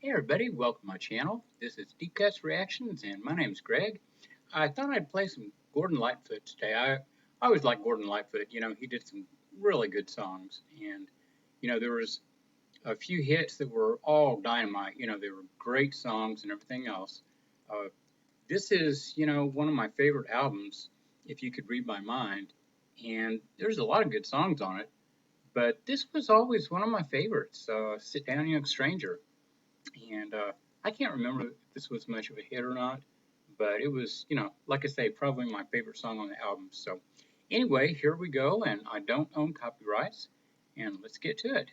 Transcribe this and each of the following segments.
Hey everybody, welcome to my channel. This is Deep Cuts Reactions and my name's Greg. I thought I'd play some Gordon Lightfoot today. I always liked Gordon Lightfoot. He did some really good songs, and there was a few hits that were all dynamite. They were great songs and everything else. Uh, this is, one of my favorite albums, If You Could Read My Mind, and there's a lot of good songs on it, but this was always one of my favorites, Sit Down Young Stranger. And I can't remember if this was much of a hit or not, but it was, like I say, probably my favorite song on the album. So anyway, here we go, and I don't own copyrights, and let's get to it.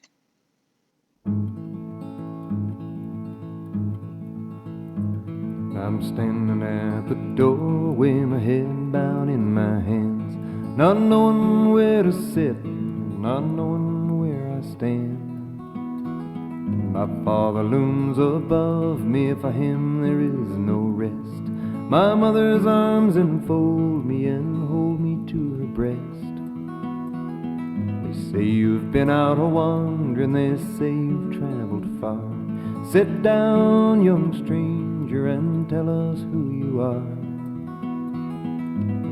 I'm standing at the doorway, my head bowed in my hands, not knowing where to sit, not knowing where I stand. My Father looms above me, for him there is no rest. My mother's arms enfold me and hold me to her breast. They say you've been out a-wandering, they say you've traveled far. Sit down, young stranger, and tell us who you are.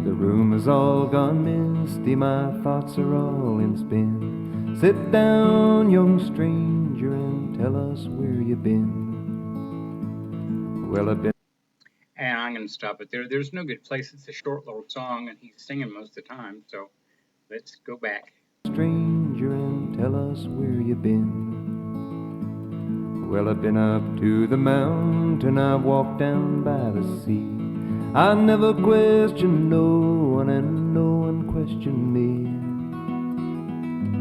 The room is all gone misty, my thoughts are all in spin. Sit down, young stranger, and tell us where you've been. Well, I've been... And I'm going to stop it there. There's no good place. It's a short little song, and he's singing most of the time, so let's go back. Stranger, and tell us where you've been. Well, I've been up to the mountain, I've walked down by the sea. I never questioned no one, and no one questioned me.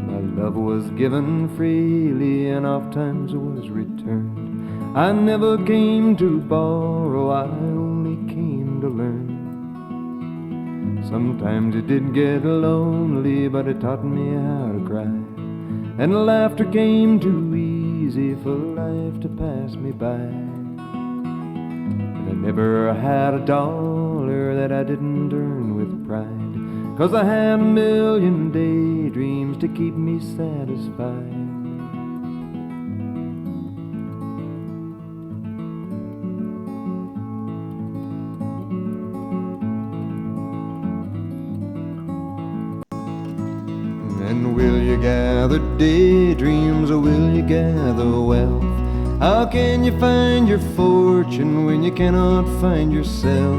My love was given freely, and oft times was returned. I never came to borrow, I only came to learn. Sometimes it did get lonely, but it taught me how to cry. And laughter came too easy for life to pass me by. And I never had a dollar that I didn't earn with pride, 'cause I had a million daydreams to keep me satisfied. And will you gather daydreams, or will you gather wealth? How can you find your fortune when you cannot find yourself?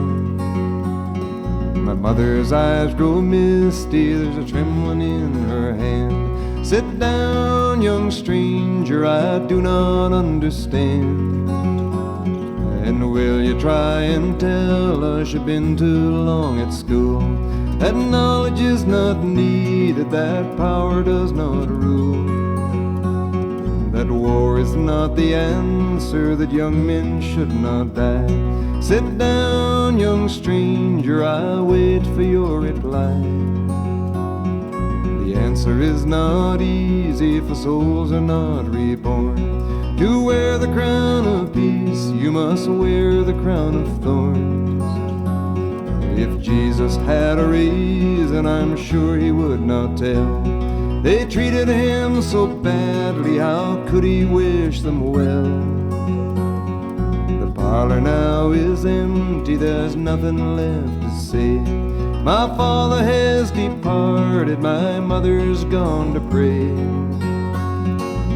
My mother's eyes grow misty, there's a trembling in her hand. Sit down, young stranger, I do not understand. And will you try and tell us you've been too long at school? That knowledge is not needed, that power does not rule. That war is not the answer, that young men should not die. Sit down, young stranger, I wait for your reply. The answer is not easy, for souls are not reborn. To wear the crown of peace, you must wear the crown of thorns. If Jesus had a reason, I'm sure he would not tell. They treated him so badly, how could he wish them well? The parlor now is empty, there's nothing left to say. My father has departed, my mother's gone to pray.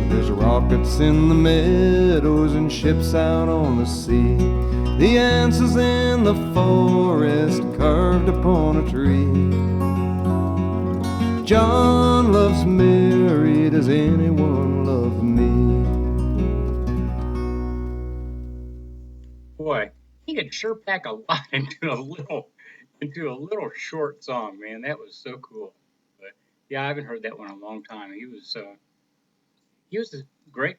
There's rockets in the meadows and ships out on the sea. The answer's in the forest, carved upon a tree. John loves Mary, does anyone love me? Boy, he could sure pack a lot into a little short song, man. That was so cool. But yeah, I haven't heard that one in a long time. He was a great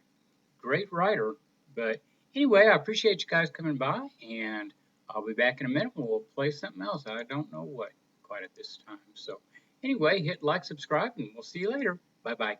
writer. But anyway, I appreciate you guys coming by, and I'll be back in a minute. We'll play something else. I don't know what quite at this time. So anyway, hit like, subscribe, and we'll see you later. Bye bye.